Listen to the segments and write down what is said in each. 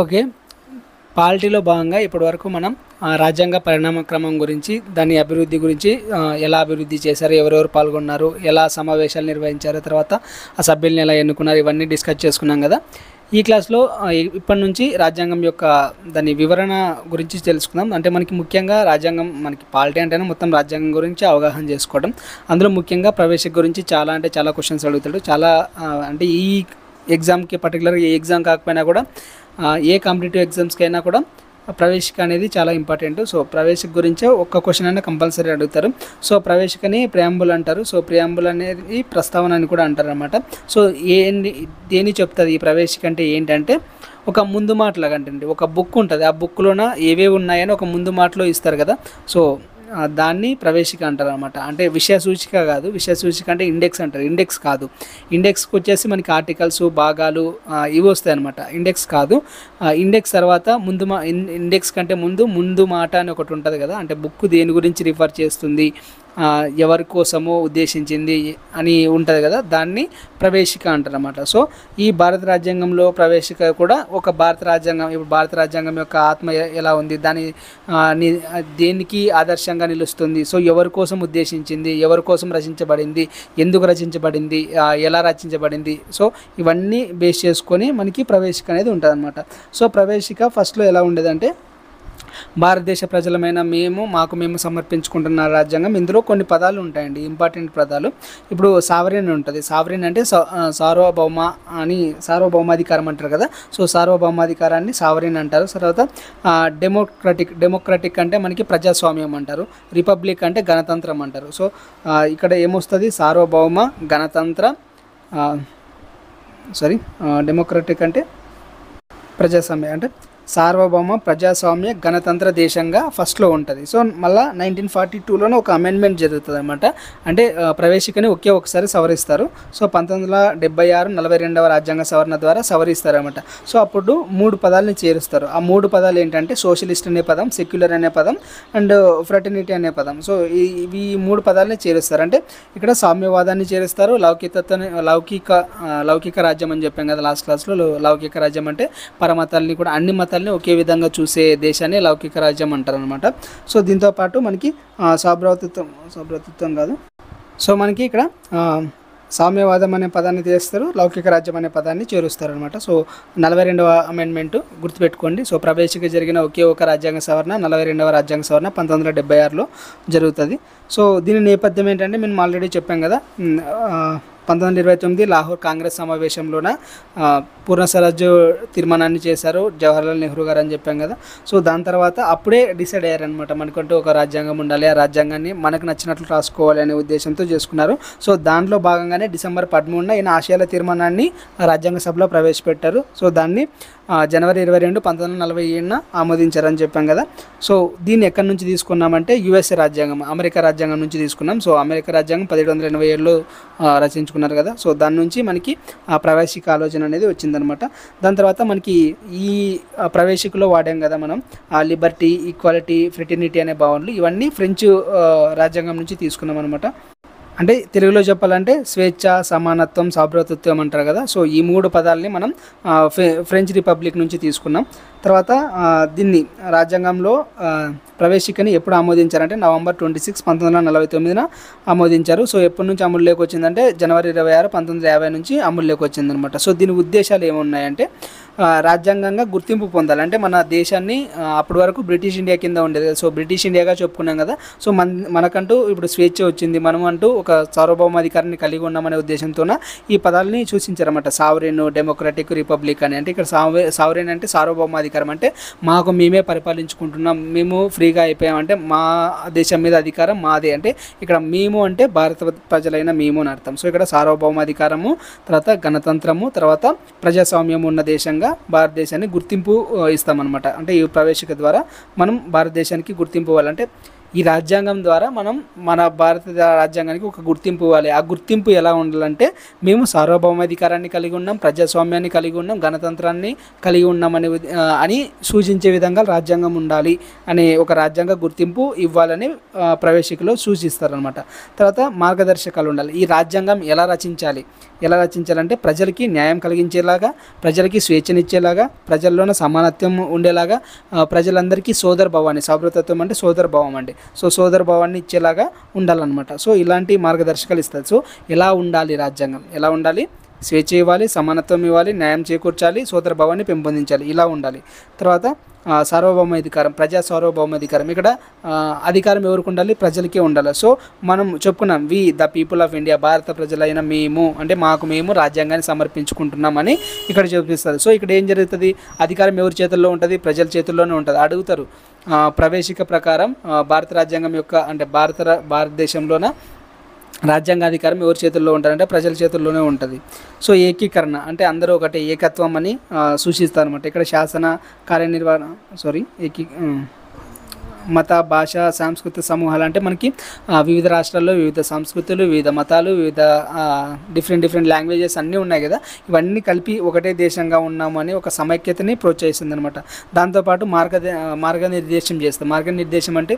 Okay. పాలిటీలో భాగంగా ఇప్పటివరకు మనం రాజ్యాంగ పరిణామ క్రమం గురించి, దాని అభివృద్ధి గురించి ఎలా అభివృద్ధి చేశారు, ఎవరెవరు పాల్గొన్నారు, ఎలా సమావేశాలు నిర్వహించారు, తర్వాత ఆ సభ్యుల్ని ఎలా ఎన్నుకున్నారు, ఇవన్నీ డిస్కస్ చేసుకున్నాం కదా. ఈ క్లాస్లో ఇప్పటి నుంచి రాజ్యాంగం యొక్క దాని వివరణ గురించి తెలుసుకుందాం. అంటే మనకి ముఖ్యంగా రాజ్యాంగం, మనకి పాలిటీ అంటేనే మొత్తం రాజ్యాంగం గురించి అవగాహన చేసుకోవడం. అందులో ముఖ్యంగా ప్రవేశం గురించి చాలా క్వశ్చన్స్ అడుగుతాడు. అంటే ఈ ఎగ్జామ్కి పర్టికులర్గా ఏ ఎగ్జామ్ కాకపోయినా కూడా ఏ కాంపిటేటివ్ ఎగ్జామ్స్కైనా కూడా ప్రవేశిక అనేది చాలా ఇంపార్టెంట్. సో ప్రవేశిక గురించే ఒక్క క్వశ్చన్ అయినా కంపల్సరీ అడుగుతారు. సో ప్రవేశికని ప్రియాంబుల్ అంటారు. సో ప్రియాంబుల్ అనేది ప్రస్తావన అని కూడా అంటారు అనమాట. సో దేని చెప్తుంది ఈ ప్రవేశిక అంటే ఏంటంటే, ఒక ముందు మాటలాగా అంటే ఒక బుక్ ఉంటుంది, ఆ బుక్లోన ఏవేవి ఉన్నాయని ఒక ముందు మాటలో ఇస్తారు కదా. సో దాన్ని ప్రవేశిక అంటారు అనమాట. అంటే విషయ సూచిక కాదు, విషయ సూచిక అంటే ఇండెక్స్ అంటారు. ఇండెక్స్ కాదు, ఇండెక్స్కి వచ్చేసి మనకి ఆర్టికల్స్, భాగాలు ఇవి వస్తాయి అనమాట. ఇండెక్స్ కాదు. ఇండెక్స్ తర్వాత ఇండెక్స్ కంటే ముందు మాట అని ఒకటి ఉంటుంది కదా. అంటే బుక్ దేని గురించి రిఫర్ చేస్తుంది, ఎవరి కోసమో ఉద్దేశించింది అని ఉంటుంది కదా, దాన్ని ప్రవేశిక అంటారు అన్నమాట. సో ఈ భారత రాజ్యాంగంలో ప్రవేశిక కూడా ఒక భారత రాజ్యాంగం, ఇప్పుడు భారత రాజ్యాంగం యొక్క ఆత్మ ఎలా ఉంది, దాని దేనికి ఆదర్శంగా నిలుస్తుంది, సో ఎవరి కోసం ఉద్దేశించింది, ఎవరి కోసం రచించబడింది, ఎందుకు రచించబడింది, ఎలా రచించబడింది, సో ఇవన్నీ బేస్ చేసుకొని మనకి ప్రవేశిక అనేది ఉంటుంది అనమాట. సో ప్రవేశిక ఫస్ట్లో ఎలా ఉండేదంటే, భారతదేశ ప్రజలమైన మాకు మేము సమర్పించుకుంటున్న రాజ్యాంగం. ఇందులో కొన్ని పదాలు ఉంటాయండి, ఇంపార్టెంట్ పదాలు. ఇప్పుడు సావరెన్ ఉంటుంది. సావరెన్ అంటే సార్వభౌమాధికారం అంటారు కదా. సో సార్వభౌమాధికారాన్ని సావరెన్ అంటారు. తర్వాత డెమోక్రటిక్ అంటే మనకి ప్రజాస్వామ్యం అంటారు. రిపబ్లిక్ అంటే గణతంత్రం అంటారు. సో ఇక్కడ ఏమొస్తుంది, సార్వభౌమ గణతంత్ర డెమోక్రటిక్ అంటే ప్రజాస్వామ్యం, అంటే సార్వభౌమ ప్రజాస్వామ్య గణతంత్ర దేశంగా ఫస్ట్లో ఉంటుంది. సో మళ్ళీ 1942లోనే ఒక అమెండ్మెంట్ జరుగుతుంది అనమాట. అంటే ప్రవేశికని ఒకసారి సవరిస్తారు. సో 1976 42వ రాజ్యాంగ సవరణ ద్వారా సవరిస్తారు అనమాట. సో అప్పుడు 3 పదాలని చేరుస్తారు. ఆ 3 పదాలు ఏంటంటే సోషలిస్ట్ అనే పదం, సెక్యులర్ అనే పదం అండ్ ఫ్రటర్నిటీ అనే పదం. సో ఇవి 3 పదాలని చేరుస్తారు. అంటే ఇక్కడ సామ్యవాదాన్ని చేరుస్తారు, లౌకిక రాజ్యం అని చెప్పాం కదా లాస్ట్ క్లాస్లో. లౌకిక రాజ్యం అంటే పరమతాల్ని కూడా, అన్ని మతాల్ని ఒకే విధంగా చూసే దేశాన్ని లౌకిక రాజ్యం అంటారు అనమాట. సో దీంతోపాటు మనకి సార్వభౌమత్వం కాదు, సో మనకి ఇక్కడ సామ్యవాదం అనే పదాన్ని చేస్తారు, లౌకిక రాజ్యం అనే పదాన్ని చేరుస్తారు అనమాట. సో 42వ అమెండ్మెంట్ గుర్తుపెట్టుకోండి. సో ప్రవేశిక జరిగిన ఒకే ఒక రాజ్యాంగ సవరణ 42వ రాజ్యాంగ సవరణ 1976లో జరుగుతుంది. సో దీని నేపథ్యం ఏంటంటే, మేము ఆల్రెడీ చెప్పాం కదా, 1929 లాహోర్ కాంగ్రెస్ సమావేశంలోన పూర్ణ స్వరాజ్య తీర్మానాన్ని చేశారు జవహర్లాల్ నెహ్రూ గారు అని చెప్పాం కదా. సో దాని తర్వాత అప్పుడే డిసైడ్ అయ్యారనమాట, మనకంటూ ఒక రాజ్యాంగం ఉండాలి, ఆ రాజ్యాంగాన్ని మనకు నచ్చినట్లు రాసుకోవాలి అనే ఉద్దేశంతో చేసుకున్నారు. సో దాంట్లో భాగంగానే డిసెంబర్ 13న ఈయన ఆశయాల తీర్మానాన్ని రాజ్యాంగ సభలో ప్రవేశపెట్టారు. సో దాన్ని జనవరి 22, 1947న ఆమోదించారని చెప్పాం కదా. సో దీన్ని ఎక్కడి నుంచి తీసుకున్నామంటే యుఎస్ఏ రాజ్యాంగం, అమెరికా రాజ్యాంగం నుంచి తీసుకున్నాం. సో అమెరికా రాజ్యాంగం 1787లో రచించుకున్నారు కదా. సో దాని నుంచి మనకి ప్రవేశిక ఆలోచన అనేది వచ్చిందనమాట. దాని తర్వాత మనకి ఈ ప్రవేశికలో వాడాం కదా మనం లిబర్టీ, ఈక్వాలిటీ, ఫ్రెటర్నిటీ అనే భావనలు, ఇవన్నీ ఫ్రెంచ్ రాజ్యాంగం నుంచి తీసుకున్నాం అనమాట. అంటే తెలుగులో చెప్పాలంటే స్వేచ్ఛ, సమానత్వం, సార్వభౌమత్వం అంటారు కదా. సో ఈ 3 పదాలని మనం ఫ్రెంచ్ రిపబ్లిక్ నుంచి తీసుకున్నాం. తర్వాత దీన్ని రాజ్యాంగంలో ప్రవేశికని ఎప్పుడు ఆమోదించారంటే నవంబర్ 26, 1949న ఆమోదించారు. సో ఎప్పటి నుంచి అమలులోకి వచ్చిందంటే జనవరి 26, 1950 నుంచి అమలులోకి వచ్చిందనమాట. సో దీని ఉద్దేశాలు ఏమున్నాయంటే, రాజ్యాంగంగా గుర్తింపు పొందాలి. అంటే మన దేశాన్ని అప్పటి వరకు బ్రిటిష్ ఇండియా కింద ఉండేది. సో బ్రిటిష్ ఇండియాగా చెప్పుకున్నాం కదా. సో మనకంటూ ఇప్పుడు స్వేచ్ఛ వచ్చింది, మనం అంటూ ఒక సార్వభౌమాధికారాన్ని కలిగి ఉన్నామనే ఉద్దేశంతోన ఈ పదాలని సూచించారన్నమాట. సావరెన్, డెమోక్రటిక్, రిపబ్లిక్ అని. అంటే ఇక్కడ సావరెన్ అంటే సార్వభౌమాధికారం, అంటే మాకు మేమే పరిపాలించుకుంటున్నాం, మేము ఫ్రీగా అయిపోయామంటే మా దేశం మీద అధికారం మాదే. అంటే ఇక్కడ మేము అంటే భారత ప్రజలైన మేము అని అర్థం. సో ఇక్కడ సార్వభౌమాధికారము, తర్వాత గణతంత్రము, తర్వాత ప్రజాస్వామ్యం ఉన్న దేశంగా భారతదేశాన్ని గుర్తింపు ఇస్తామన్నమాట. అంటే ఈ ప్రవేశిక ద్వారా మనం భారతదేశానికి గుర్తింపు ఇవ్వాలంటే ఈ రాజ్యాంగం ద్వారా మనం మన భారత రాజ్యాంగానికి ఒక గుర్తింపు ఇవ్వాలి. ఆ గుర్తింపు ఎలా ఉండాలంటే మేము సార్వభౌమాధికారాన్ని కలిగి ఉన్నాం, ప్రజాస్వామ్యాన్ని కలిగి ఉన్నాం, గణతంత్రాన్ని కలిగి ఉన్నాం అని సూచించే విధంగా రాజ్యాంగం ఉండాలి అనే ఒక రాజ్యాంగ గుర్తింపు ఇవ్వాలని ప్రవేశికలో సూచిస్తారనమాట. తర్వాత మార్గదర్శకాలు ఉండాలి. ఈ రాజ్యాంగం ఎలా రచించాలంటే ప్రజలకి న్యాయం కలిగించేలాగా, ప్రజలకి స్వేచ్ఛనిచ్చేలాగా, ప్రజల్లోన సమానత్వం ఉండేలాగా, ప్రజలందరికీ సోదరభావాన్ని, సౌభ్రతత్వం అంటే సోదరభావం అండి, సో సోదరభావాన్ని ఇచ్చేలాగా ఉండాలన్నమాట. సో ఇలాంటి మార్గదర్శకాలు ఇస్తారు. సో ఎలా ఉండాలి రాజ్యాంగం, ఎలా ఉండాలి? స్వేచ్ఛ ఇవ్వాలి, సమానత్వం ఇవ్వాలి, న్యాయం చేకూర్చాలి, సోదరభావాన్ని పెంపొందించాలి, ఇలా ఉండాలి. తర్వాత సార్వభౌమాధికారం, ప్రజా సార్వభౌమాధికారం. ఇక్కడ అధికారం ఎవరికి ఉండాలి? ప్రజలకే ఉండాలి. సో మనం చెప్పుకున్నాం, we the people of India, భారత ప్రజలైన మేము, అంటే మేము రాజ్యాంగాన్ని సమర్పించుకుంటున్నామని ఇక్కడ చూపిస్తారు. సో ఇక్కడ ఏం జరుగుతుంది? అధికారం ఎవరి చేతుల్లో ఉంటుంది? ప్రజల చేతుల్లోనే ఉంటుంది. అడుగుతారు ప్రవేశిక ప్రకారం భారత రాజ్యాంగం యొక్క అంటే భారతదేశంలోన రాజ్యాంగాధికారం ఎవరి చేతుల్లో ఉంటుందంటే ప్రజల చేతుల్లోనే ఉంటుంది. సో ఏకీకరణ అంటే అందరూ ఒకటే, ఏకత్వం అని సూచిస్తారు అనమాట. ఇక్కడ శాసన కార్యనిర్వహణ మత, భాష, సాంస్కృతిక సమూహాలు అంటే మనకి వివిధ రాష్ట్రాల్లో వివిధ సంస్కృతులు, వివిధ మతాలు, వివిధ డిఫరెంట్ లాంగ్వేజెస్ అన్నీ ఉన్నాయి కదా, ఇవన్నీ కలిపి ఒకటే దేశంగా ఉన్నామని ఒక సమైక్యతని ప్రోత్సహిస్తుంది అనమాట. దాంతోపాటు మార్గనిర్దేశం చేస్తాం. మార్గనిర్దేశం అంటే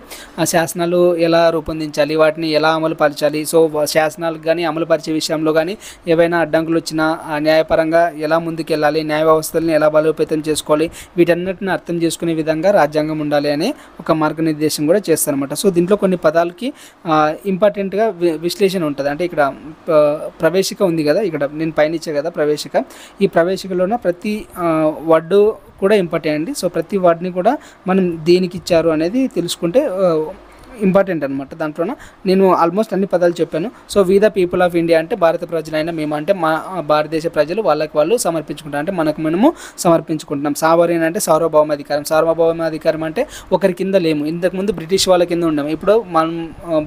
శాసనాలు ఎలా రూపొందించాలి, వాటిని ఎలా అమలు పరచాలి, సో శాసనాలు కానీ అమలు పరిచే విషయంలో కానీ ఏవైనా అడ్డంకులు వచ్చినా న్యాయపరంగా ఎలా ముందుకెళ్ళాలి, న్యాయ వ్యవస్థల్ని ఎలా బలోపేతం చేసుకోవాలి, వీటన్నిటిని అర్థం చేసుకునే విధంగా రాజ్యాంగం ఉండాలి అనే ఒక మార్గనిర్దేశం కూడా చేస్తారనమాట. సో దీంట్లో కొన్ని పదాలకి ఇంపార్టెంట్గా విశ్లేషణ ఉంటుంది. అంటే ఇక్కడ ప్రవేశిక ఉంది కదా, ఇక్కడ నేను పైన ఇచ్చే కదా ప్రవేశిక, ఈ ప్రవేశికలోన ప్రతి వర్డ్ కూడా ఇంపార్టెంట్ అండి. సో ప్రతి వర్డ్ని కూడా మనం దేనికి ఇచ్చారు అనేది తెలుసుకుంటే ఇంపార్టెంట్ అనమాట. దాంట్లోన నేను ఆల్మోస్ట్ అన్ని పదాలు చెప్పాను. So we the people of India అంటే భారత ప్రజలైన మేము, అంటే మా భారతదేశ ప్రజలు వాళ్ళకి వాళ్ళు సమర్పించుకుంటాం, అంటే మనము సమర్పించుకుంటున్నాం. సావరీన్ అంటే సార్వభౌమాధికారం. సార్వభౌమాధికారం అంటే ఒకరి కింద లేము. ఇంతకుముందు బ్రిటిష్ వాళ్ళ కింద ఉన్నాము, ఇప్పుడు మనం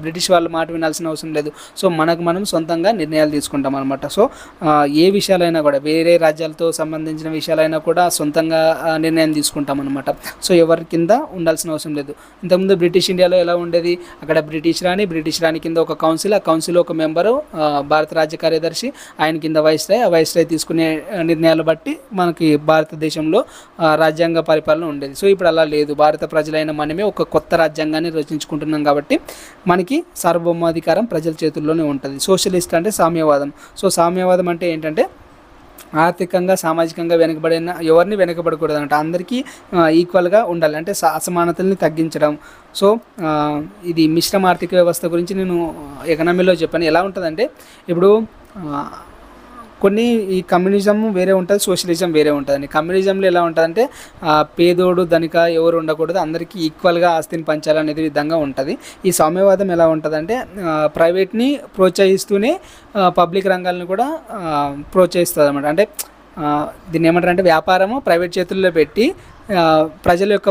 బ్రిటిష్ వాళ్ళ మాట వినాల్సిన అవసరం లేదు. సో మనం సొంతంగా నిర్ణయాలు తీసుకుంటాం అనమాట. సో ఏ విషయాలైనా కూడా, వేరే రాజ్యాలతో సంబంధించిన విషయాలైనా కూడా సొంతంగా నిర్ణయం తీసుకుంటాం అనమాట. సో ఎవరి కింద ఉండాల్సిన అవసరం లేదు. ఇంతకుముందు బ్రిటిష్ ఇండియాలో ఎలా ఉండేది? అక్కడ బ్రిటిష్ రాణి కింద ఒక కౌన్సిల్, ఆ కౌన్సిల్ ఒక మెంబరు, భారత రాజ్య కార్యదర్శి, ఆయన కింద వైస్రాయ్, ఆ వైస్రాయ్ తీసుకునే నిర్ణయాలు బట్టి మనకి భారతదేశంలో రాజ్యాంగ పరిపాలన ఉండేది. సో ఇప్పుడు అలా లేదు. భారత ప్రజలైన మనమే ఒక కొత్త రాజ్యాంగాన్ని రచించుకుంటున్నాం కాబట్టి మనకి సార్వభౌమాధికారం ప్రజల చేతుల్లోనే ఉంటుంది. సోషలిస్ట్ అంటే సామ్యవాదం. సో సామ్యవాదం అంటే ఏంటంటే ఆర్థికంగా, సామాజికంగా వెనుకబడిన ఎవరిని వెనుకబడకూడదు అంటే అందరికీ ఈక్వల్గా ఉండాలి, అంటే అసమానతల్ని తగ్గించడం. సో ఇది మిశ్రమ ఆర్థిక వ్యవస్థ గురించి నేను ఎకనామీలో చెప్పాను. ఎలా ఉంటుందంటే ఇప్పుడు కొన్ని ఈ కమ్యూనిజం వేరే ఉంటుంది, సోషలిజం వేరే ఉంటుందండి. కమ్యూనిజంలో ఎలా ఉంటుందంటే పేదోడు ధనిక ఎవరు ఉండకూడదు, అందరికీ ఈక్వల్గా ఆస్తిని పంచాలనేది విధంగా ఉంటుంది. ఈ సామ్యవాదం ఎలా ఉంటుందంటే ప్రైవేట్ని ప్రోత్సహిస్తూనే పబ్లిక్ రంగాలను కూడా ప్రోత్సహిస్తుంది అన్నమాట. అంటే దీన్ని ఏమంటారంటే వ్యాపారము ప్రైవేట్ చేతుల్లో పెట్టి ప్రజల యొక్క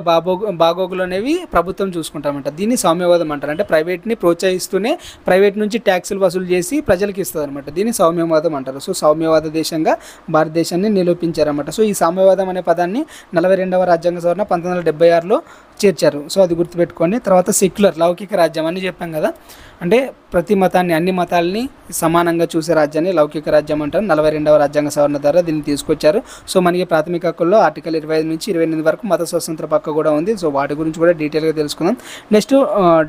బాగోగులు అనేవి ప్రభుత్వం చూసుకుంటారన్నమాట. దీన్ని సామ్యవాదం అంటారు. అంటే ప్రైవేట్ని ప్రోత్సహిస్తూనే ప్రైవేట్ నుంచి ట్యాక్సులు వసూలు చేసి ప్రజలకు ఇస్తుంది అనమాట. దీన్ని సామ్యవాదం అంటారు. సో సామ్యవాద దేశంగా భారతదేశాన్ని నిరూపించారన్నమాట. సో ఈ సామ్యవాదం అనే పదాన్ని 42వ రాజ్యాంగ సవరణ 1976లో చేర్చారు. సో అది గుర్తుపెట్టుకోండి. తర్వాత సెక్యులర్, లౌకిక రాజ్యం అని చెప్పాం కదా, అంటే ప్రతి మతాన్ని, అన్ని మతాలని సమానంగా చూసే రాజ్యాన్ని లౌకిక రాజ్యం అంటారు. 42వ రాజ్యాంగ సవరణ ద్వారా దీన్ని తీసుకొచ్చారు. సో మనకి ప్రాథమిక హక్కుల్లో ఆర్టికల్ 25 నుంచి 28 వరకు మత స్వతంత్ర పక్క కూడా ఉంది. సో వాటి గురించి కూడా డీటెయిల్గా తెలుసుకుందాం. నెక్స్ట్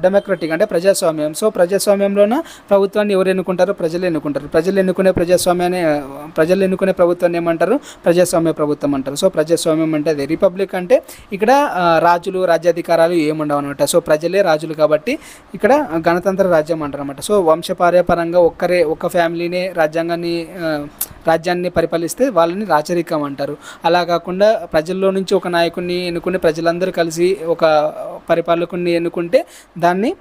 డెమోక్రటిక్ అంటే ప్రజాస్వామ్యం. సో ప్రజాస్వామ్యంలోన ప్రభుత్వాన్ని ఎవరు ఎన్నుకుంటారో ప్రజలు ఎన్నుకుంటారు. ప్రజలు ఎన్నుకునే ప్రభుత్వాన్ని ఏమంటారు? ప్రజాస్వామ్య ప్రభుత్వం అంటారు. సో ప్రజాస్వామ్యం అంటే అదే. రిపబ్లిక్ అంటే ఇక్కడ రాజులు, రాజ్యాధికారాలు ఏముండవు అనమాట. సో ప్రజలే రాజులు కాబట్టి ఇక్కడ గణతంత్ర రాజ్యం అంటారు అనమాట. సో వంశపార్యపరంగా ఒక ఫ్యామిలీనే రాజ్యాన్ని పరిపాలిస్తే వాళ్ళని రాచరికం అంటారు. అలా కాకుండా ప్రజల్లో నుంచి ఒక నాయకుడిని ఎన్నుకుని ప్రజలందరూ కలిసి ఒక పరిపాలకుడిని ఎన్నుకుంటే దాన్ని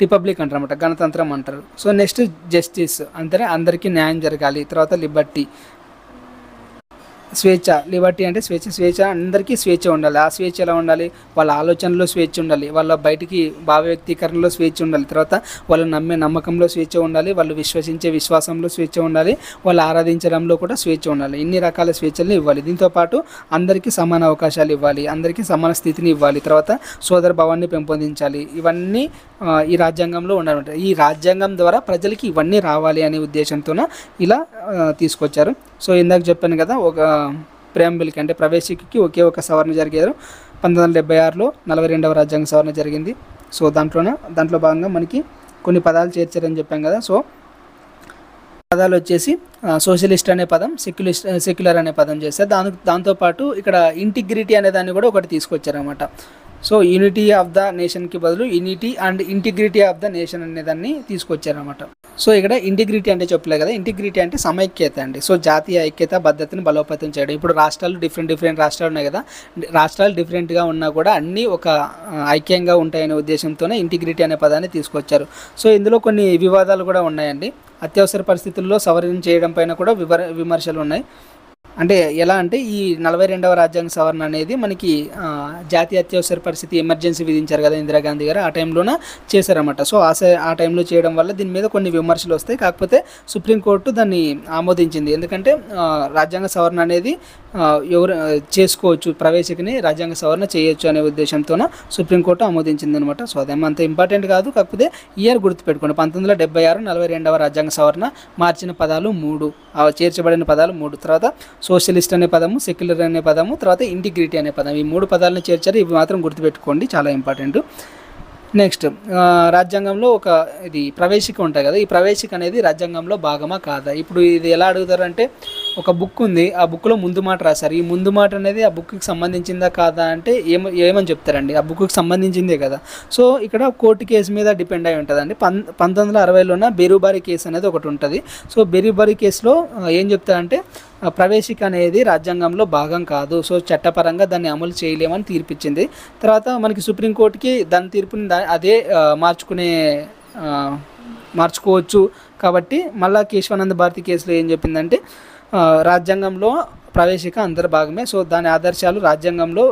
రిపబ్లిక్ అంటారు అన్నమాట, గణతంత్రం అంటారు. సో నెక్స్ట్ జస్టిస్ అంటే అందరికీ న్యాయం జరగాలి. తర్వాత లిబర్టీ, స్వేచ్ఛ, లిబర్టీ అంటే స్వేచ్ఛ. స్వేచ్ఛ అందరికీ స్వేచ్ఛ ఉండాలి. ఆ స్వేచ్ఛ ఎలా ఉండాలి? వాళ్ళ ఆలోచనలో స్వేచ్ఛ ఉండాలి, వాళ్ళ బయటికి భావ వ్యక్తీకరణలో స్వేచ్ఛ ఉండాలి, తర్వాత వాళ్ళు నమ్మే నమ్మకంలో స్వేచ్ఛ ఉండాలి, వాళ్ళు విశ్వసించే విశ్వాసంలో స్వేచ్ఛ ఉండాలి, వాళ్ళు ఆరాధించడంలో కూడా స్వేచ్ఛ ఉండాలి. ఇన్ని రకాల స్వేచ్ఛలను ఇవ్వాలి. దీంతోపాటు అందరికీ సమాన అవకాశాలు ఇవ్వాలి, అందరికీ సమాన స్థితిని ఇవ్వాలి, తర్వాత సోదర భావాన్ని పెంపొందించాలి. ఇవన్నీ ఈ రాజ్యాంగంలో ఉండాలంట. ఈ రాజ్యాంగం ద్వారా ప్రజలకి ఇవన్నీ రావాలి అనే ఉద్దేశంతోన ఇలా తీసుకొచ్చారు. సో ఇందాక చెప్పాను కదా, ఒక ప్రియాంబుల్కి అంటే ప్రవేశికకి ఒకే ఒక సవరణ జరిగారు 1976లో 42వ రాజ్యాంగ సవరణ జరిగింది. సో దాంట్లో భాగంగా మనకి కొన్ని పదాలు చేర్చారని చెప్పాం కదా. సో పదాలు వచ్చేసి సోషలిస్ట్ అనే పదం, సెక్యులర్ అనే పదం చేస్తారు. దాంతోపాటు ఇక్కడ ఇంటిగ్రిటీ అనే దాన్ని కూడా ఒకటి తీసుకొచ్చారనమాట. సో యూనిటీ ఆఫ్ ద నేషన్కి బదులు unity and integrity of the nation అనే దాన్ని తీసుకొచ్చారనమాట. సో ఇక్కడ ఇంటిగ్రిటీ అంటే చెప్పలే కదా, ఇంటిగ్రిటీ అంటే సమైక్యత అండి. సో జాతీయ ఐక్యత, భద్రతను బలోపేతం చేయడం. ఇప్పుడు రాష్ట్రాలు డిఫరెంట్ రాష్ట్రాలు ఉన్నాయి కదా, రాష్ట్రాలు డిఫరెంట్గా ఉన్నా కూడా అన్నీ ఒక ఐక్యంగా ఉంటాయనే ఉద్దేశంతోనే ఇంటిగ్రిటీ అనే పదాన్ని తీసుకొచ్చారు. సో ఇందులో కొన్ని వివాదాలు కూడా ఉన్నాయండి. అత్యవసర పరిస్థితుల్లో సవరణ చేయడం పైన కూడా విమర్శలు ఉన్నాయి. అంటే ఎలా అంటే ఈ 42వ రాజ్యాంగ సవరణ అనేది మనకి జాతీయ అత్యవసర పరిస్థితి ఎమర్జెన్సీ విధించారు కదా ఇందిరాగాంధీ గారు, ఆ టైంలోనే చేశారన్నమాట. సో ఆ టైంలో చేయడం వల్ల దీని మీద కొన్ని విమర్శలు వస్తాయి. కాకపోతే సుప్రీంకోర్టు దాన్ని ఆమోదించింది. ఎందుకంటే రాజ్యాంగ సవరణ అనేది ఎవరు చేసుకోవచ్చు, ప్రవేశికని రాజ్యాంగ సవరణ చేయొచ్చు అనే ఉద్దేశంతోన సుప్రీంకోర్టు ఆమోదించింది అనమాట. సో అదేమంత ఇంపార్టెంట్ కాదు, కాకపోతే ఇయర్ గుర్తుపెట్టుకోండి. 1976 42వ రాజ్యాంగ సవరణ మార్చిన పదాలు 3, చేర్చబడిన పదాలు 3, తర్వాత సోషలిస్ట్ అనే పదము, సెక్యులర్ అనే పదము, తర్వాత ఇంటిగ్రిటీ అనే పదం. ఈ 3 పదాలను చేర్చారు. ఇవి మాత్రం గుర్తుపెట్టుకోండి, చాలా ఇంపార్టెంట్. నెక్స్ట్ రాజ్యాంగంలో ఇది ప్రవేశిక ఉంటుంది కదా, ఈ ప్రవేశిక అనేది రాజ్యాంగంలో భాగమా కాదా? ఇప్పుడు ఇది ఎలా అడుగుతారంటే, ఒక బుక్ ఉంది, ఆ బుక్లో ముందు మాట రాశారు. ఈ ముందు మాట అనేది ఆ బుక్కి సంబంధించిందా కాదా అంటే ఏమని చెప్తారండి? ఆ బుక్కి సంబంధించిందే కదా. సో ఇక్కడ కోర్టు కేసు మీద డిపెండ్ అయి ఉంటుందండి. 1960లోన బెరూబారి కేసు అనేది ఒకటి ఉంటుంది. సో బెరూబారి కేసులో ఏం చెప్తారంటే, ప్రవేశిక అనేది రాజ్యాంగంలో భాగం కాదు, సో చట్టపరంగా దాన్ని అమలు చేయలేమని తీర్పిచ్చింది. తర్వాత మనకి సుప్రీంకోర్టుకి దాని తీర్పుని అదే మార్చుకోవచ్చు. కాబట్టి మళ్ళా కేశవానంద భారతి కేసులో ఏం చెప్పిందంటే, రాజ్యాంగంలో ప్రవేశిక అంతర్భాగమే. సో దాని ఆదర్శాలు రాజ్యాంగంలో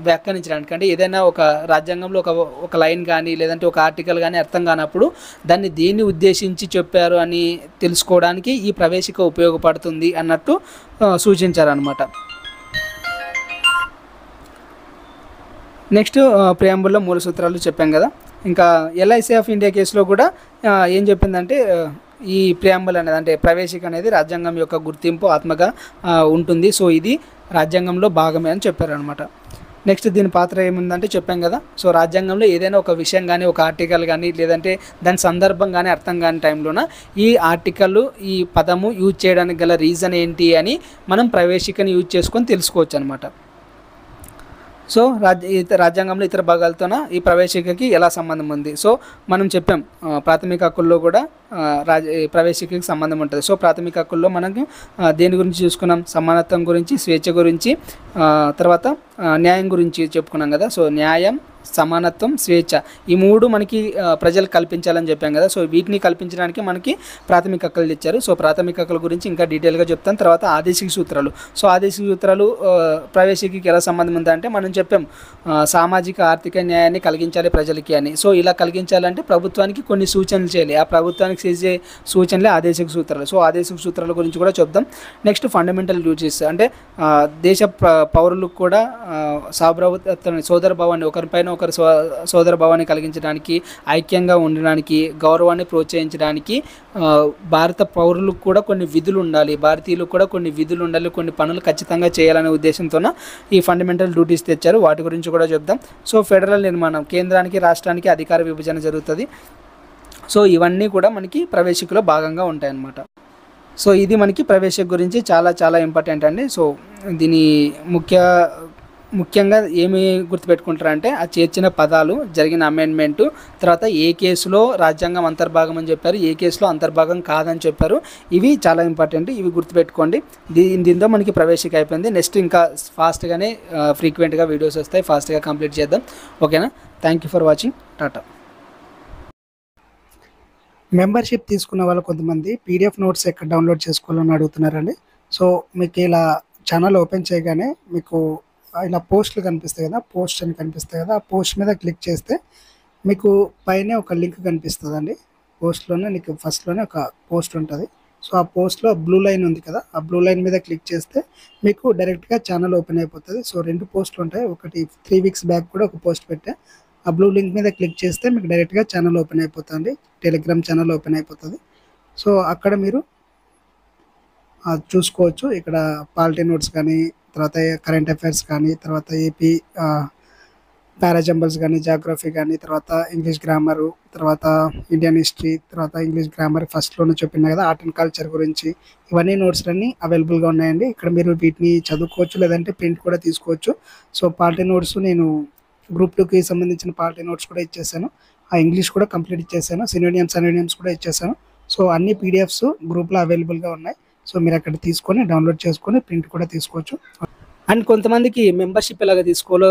వ్యాఖ్యానించడానికి, అంటే ఏదైనా ఒక రాజ్యాంగంలో ఒక లైన్ కానీ లేదంటే ఒక ఆర్టికల్ కానీ అర్థం కానప్పుడు దాన్ని దేన్ని ఉద్దేశించి చెప్పారు అని తెలుసుకోవడానికి ఈ ప్రవేశిక ఉపయోగపడుతుంది అన్నట్టు సూచించారనమాట. నెక్స్ట్ ప్రియాంబుల్లో మూల సూత్రాలు చెప్పాం కదా. ఇంకా ఎల్ఐసి ఆఫ్ ఇండియా కేసులో కూడా ఏం చెప్పిందంటే, ఈ ప్రియాంబుల్ అనేది అంటే ప్రవేశిక అనేది రాజ్యాంగం యొక్క గుర్తింపు ఆత్మగా ఉంటుంది. సో ఇది రాజ్యాంగంలో భాగమే అని చెప్పారనమాట. నెక్స్ట్ దీని పాత్ర ఏముందంటే చెప్పాం కదా. సో రాజ్యాంగంలో ఏదైనా ఒక విషయం కానీ, ఒక ఆర్టికల్ కానీ, లేదంటే దాని సందర్భం కానీ అర్థం కాని టైంలోన ఈ ఆర్టికల్, ఈ పదము యూజ్ చేయడానికి గల రీజన్ ఏంటి అని మనం ప్రవేశికని యూజ్ చేసుకొని తెలుసుకోవచ్చు అనమాట. సో రాజ్యాంగంలో ఇతర భాగాలతోన ఈ ప్రవేశికకి ఎలా సంబంధం ఉంది? సో మనం చెప్పాం ప్రాథమిక హక్కుల్లో కూడా ప్రవేశికకి సంబంధం ఉంటుంది. సో ప్రాథమిక హక్కుల్లో మనకు దేని గురించి చూసుకున్నాం? సమానత్వం గురించి, స్వేచ్ఛ గురించి, తర్వాత న్యాయం గురించి చెప్పుకున్నాం కదా. సో న్యాయం, సమానత్వం, స్వేచ్ఛ, ఈ 3 మనకి ప్రజలకు కల్పించాలని చెప్పాం కదా. సో వీటిని కల్పించడానికి మనకి ప్రాథమిక హక్కులు ఇచ్చారు. సో ప్రాథమిక హక్కుల గురించి ఇంకా డీటెయిల్గా చెప్తాను. తర్వాత ఆదేశిక సూత్రాలు. సో ఆదేశిక సూత్రాలు ప్రవేశికకి ఎలా సంబంధం ఉందంటే, మనం చెప్పాం సామాజిక ఆర్థిక న్యాయాన్ని కలిగించాలి ప్రజలకి అని. సో ఇలా కలిగించాలంటే ప్రభుత్వానికి కొన్ని సూచనలు చేయాలి. ఆ ప్రభుత్వానికి చేసే సూచనలే ఆదేశిక సూత్రాలు. సో ఆదేశిక సూత్రాల గురించి కూడా చెప్దాం. నెక్స్ట్ ఫండమెంటల్ డ్యూటీస్ అంటే దేశ పౌరులకు కూడా సోదర భావాన్ని, ఒకరిపైన ఒకరి సోదర భావాన్ని కలిగించడానికి, ఐక్యంగా ఉండడానికి, గౌరవాన్ని ప్రోత్సహించడానికి భారత పౌరులకు కూడా కొన్ని విధులు ఉండాలి, భారతీయులకు కూడా కొన్ని విధులు ఉండాలి, కొన్ని పనులు ఖచ్చితంగా చేయాలనే ఉద్దేశంతో ఈ ఫండమెంటల్ డ్యూటీస్ తెచ్చారు. వాటి గురించి కూడా చెప్దాం. సో ఫెడరల్ నిర్మాణం, కేంద్రానికి రాష్ట్రానికి అధికార విభజన జరుగుతుంది. సో ఇవన్నీ కూడా మనకి ప్రవేశికలో భాగంగా ఉంటాయన్నమాట. సో ఇది మనకి ప్రవేశిక గురించి చాలా చాలా ఇంపార్టెంట్ అండి. సో దీని ముఖ్యంగా ఏమి గుర్తుపెట్టుకుంటారంటే, ఆ చేర్చిన పదాలు, జరిగిన అమెండ్మెంటు, తర్వాత ఏ కేసులో రాజ్యాంగం అంతర్భాగం అని చెప్పారు, ఏ కేసులో అంతర్భాగం కాదని చెప్పారు. ఇవి చాలా ఇంపార్టెంట్, ఇవి గుర్తుపెట్టుకోండి. దీంతో మనకి ప్రవేశిక అయిపోయింది. నెక్స్ట్ ఇంకా ఫాస్ట్గానే ఫ్రీక్వెంట్గా వీడియోస్ వస్తాయి, ఫాస్ట్గా కంప్లీట్ చేద్దాం. ఓకేనా? Thank you for watching. Tata. Membership తీసుకున్న వాళ్ళు కొంతమంది పీడిఎఫ్ నోట్స్ ఎక్కడ డౌన్లోడ్ చేసుకోవాలని అడుగుతున్నారండి. సో మీకు ఇలా ఛానల్ ఓపెన్ చేయగానే మీకు ఇలా పోస్టులు కనిపిస్తాయి కదా, పోస్ట్ అని కనిపిస్తాయి కదా, ఆ పోస్ట్ మీద క్లిక్ చేస్తే మీకు పైనే ఒక లింక్ కనిపిస్తుందండి. పోస్ట్లోనే నీకు ఫస్ట్లోనే ఒక పోస్ట్ ఉంటుంది. సో ఆ పోస్ట్లో బ్లూ లైన్ ఉంది కదా, ఆ బ్లూ లైన్ మీద క్లిక్ చేస్తే మీకు డైరెక్ట్గా ఛానల్ ఓపెన్ అయిపోతుంది. సో 2 పోస్టులు ఉంటాయి. ఒకటి 3 వీక్స్ బ్యాక్ కూడా ఒక పోస్ట్ పెట్టా. ఆ బ్లూ లింక్ మీద క్లిక్ చేస్తే మీకు డైరెక్ట్గా ఛానల్ ఓపెన్ అయిపోతుంది, టెలిగ్రామ్ ఛానల్ ఓపెన్ అయిపోతుంది. సో అక్కడ మీరు చూసుకోవచ్చు. ఇక్కడ పాలిటీ నోట్స్ కానీ, తర్వాత కరెంట్ అఫైర్స్ కానీ, తర్వాత ఏపీ పారాజంబల్స్ కానీ, జాగ్రఫీ కానీ, తర్వాత ఇంగ్లీష్ గ్రామరు, తర్వాత ఇండియన్ హిస్టరీ, తర్వాత ఇంగ్లీష్ గ్రామర్ ఫస్ట్లోనే చెప్పినా కదా, ఆర్ట్ అండ్ కల్చర్ గురించి ఇవన్నీ నోట్స్ అన్నీ అవైలబుల్గా ఉన్నాయండి. ఇక్కడ మీరు వీటిని చదువుకోవచ్చు, లేదంటే ప్రింట్ కూడా తీసుకోవచ్చు. సో పాలిటీ నోట్స్ నేను గ్రూప్ 2కి సంబంధించిన పాలిటీ నోట్స్ కూడా ఇచ్చేసాను. ఆ ఇంగ్లీష్ కూడా కంప్లీట్ ఇచ్చేసాను. సినోనియమ్స్ కూడా ఇచ్చేసాను. సో అన్ని పీడిఎఫ్స్ గ్రూప్లో అవైలబుల్గా ఉన్నాయి. సో మీరు అక్కడ తీసుకొని డౌన్లోడ్ చేసుకొని ప్రింట్ కూడా తీసుకోవచ్చు. అండ్ కొంతమందికి మెంబర్షిప్ ఎలాగ తీసుకోవాలో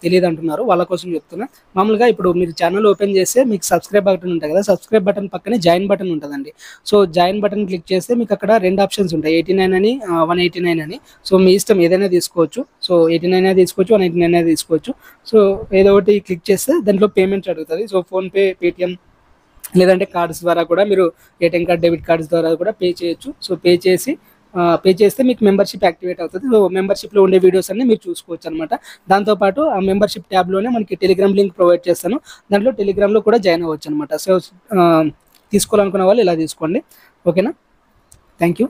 తెలియదు అంటున్నారు, వాళ్ళ కోసం చెప్తున్నా. మామూలుగా ఇప్పుడు మీరు ఛానల్ ఓపెన్ చేస్తే మీకు సబ్స్క్రైబ్ బటన్ ఉంటుంది కదా, సబ్స్క్రైబ్ బటన్ పక్కనే జాయిన్ బటన్ ఉంటుందండి. సో జాయిన్ బటన్ క్లిక్ చేస్తే మీకు అక్కడ 2 ఆప్షన్స్ ఉంటాయి, 89 అని 189 అని. సో మీ ఇష్టం ఏదైనా తీసుకోవచ్చు. సో 89 అయినా తీసుకోవచ్చు, 189 అయినా తీసుకోవచ్చు. సో ఏదో ఒకటి క్లిక్ చేస్తే దాంట్లో పేమెంట్ అడుగుతుంది. సో ఫోన్పే, పేటిఎం లేదంటే కార్డ్స్ ద్వారా కూడా మీరు ఏటీఎం కార్డ్, డెబిట్ కార్డ్స్ ద్వారా కూడా పే చేయొచ్చు. సో పే చేస్తే మీకు మెంబర్షిప్ యాక్టివేట్ అవుతుంది. సో మెంబర్షిప్లో ఉండే వీడియోస్ అన్ని మీరు చూసుకోవచ్చు అనమాట. దాంతోపాటు ఆ మెంబర్షిప్ ట్యాబ్లోనే మనకి టెలిగ్రామ్ లింక్ ప్రొవైడ్ చేస్తాను, దాంట్లో టెలిగ్రామ్లో కూడా జాయిన్ అవ్వచ్చు అనమాట. సో తీసుకోవాలనుకున్న వాళ్ళు ఇలా తీసుకోండి. ఓకేనా? Thank you.